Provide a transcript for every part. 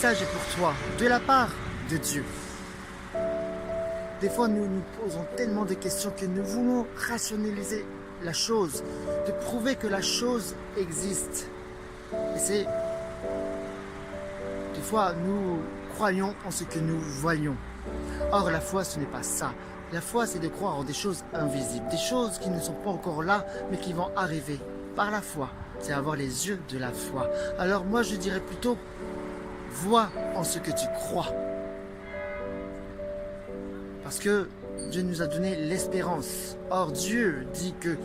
message est pour toi, de la part de Dieu. Des fois, nous nous posons tellement de questions que nous voulons rationaliser la chose, de prouver que la chose existe. Et c'est... Des fois, nous croyons en ce que nous voyons. Or, la foi, ce n'est pas ça. La foi, c'est de croire en des choses invisibles, des choses qui ne sont pas encore là, mais qui vont arriver par la foi. C'est avoir les yeux de la foi. Alors moi, je dirais plutôt, vois en ce que tu crois. Parce que Dieu nous a donné l'espérance. Or, Dieu dit que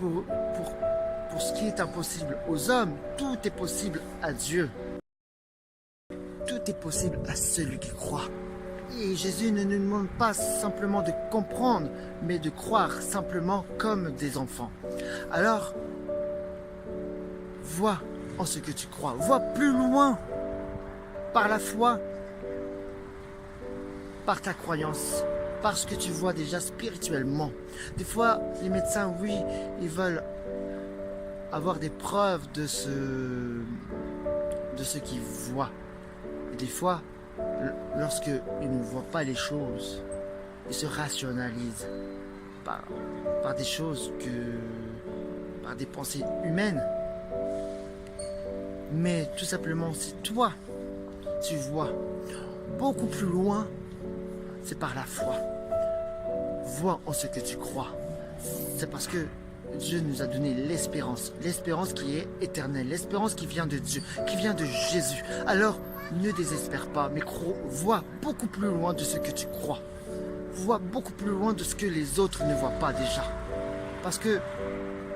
pour ce qui est impossible aux hommes, tout est possible à Dieu. Tout est possible à celui qui croit. Et Jésus ne nous demande pas simplement de comprendre, mais de croire simplement comme des enfants. Alors, vois en ce que tu crois. Vois plus loin par la foi, par ta croyance, par ce que tu vois déjà spirituellement. Des fois, les médecins, oui, ils veulent avoir des preuves de ce qu'ils voient. Et des fois, lorsqu'ils ne voient pas les choses, ils se rationalisent par des choses par des pensées humaines. Mais tout simplement, si toi, tu vois beaucoup plus loin, c'est par la foi. Vois en ce que tu crois. C'est parce que Dieu nous a donné l'espérance. L'espérance qui est éternelle. L'espérance qui vient de Dieu, qui vient de Jésus. Alors, ne désespère pas, mais vois beaucoup plus loin de ce que tu crois. Vois beaucoup plus loin de ce que les autres ne voient pas déjà. Parce que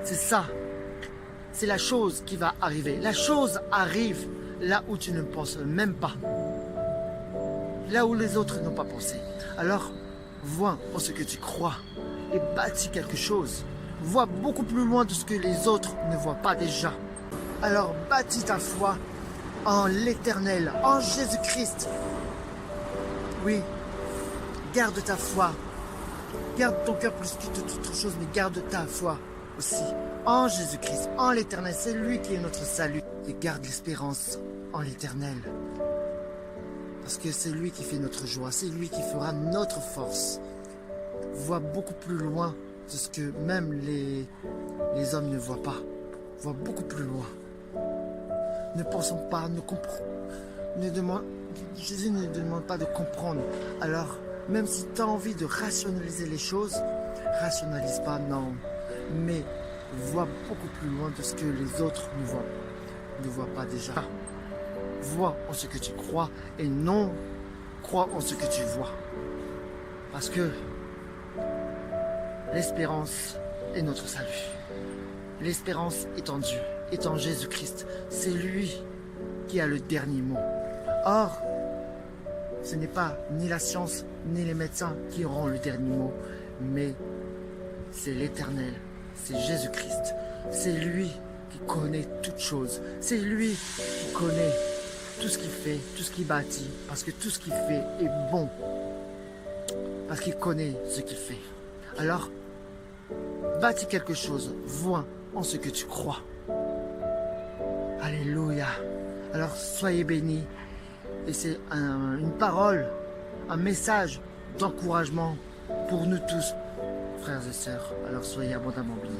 c'est ça. C'est la chose qui va arriver. La chose arrive là où tu ne penses même pas. Là où les autres n'ont pas pensé. Alors, vois en ce que tu crois et bâtis quelque chose. Vois beaucoup plus loin de ce que les autres ne voient pas déjà. Alors, bâtis ta foi en l'Éternel, en Jésus-Christ. Oui, garde ta foi. Garde ton cœur plus que toute autre chose, mais garde ta foi aussi en Jésus-Christ, en l'Éternel. C'est lui qui est notre salut. Et garde l'espérance en l'Éternel. Parce que c'est lui qui fait notre joie, c'est lui qui fera notre force. Vois beaucoup plus loin de ce que même les hommes ne voient pas. Vois beaucoup plus loin. Ne pensons pas, Jésus ne demande pas de comprendre. Alors, même si tu as envie de rationaliser les choses, rationalise pas, non. Mais vois beaucoup plus loin de ce que les autres ne voient pas déjà. Vois en ce que tu crois et non crois en ce que tu vois. Parce que l'espérance est notre salut. L'espérance est en Dieu, est en Jésus-Christ. C'est lui qui a le dernier mot. Or, ce n'est pas ni la science ni les médecins qui auront le dernier mot, mais c'est l'Éternel, c'est Jésus-Christ. C'est lui qui connaît toutes choses. C'est lui qui connaît tout ce qu'il fait, tout ce qu'il bâtit, parce que tout ce qu'il fait est bon, parce qu'il connaît ce qu'il fait. Alors, bâtis quelque chose, vois en ce que tu crois. Alléluia. Alors, soyez bénis, et c'est une parole, un message d'encouragement pour nous tous, frères et sœurs. Alors, soyez abondamment bénis.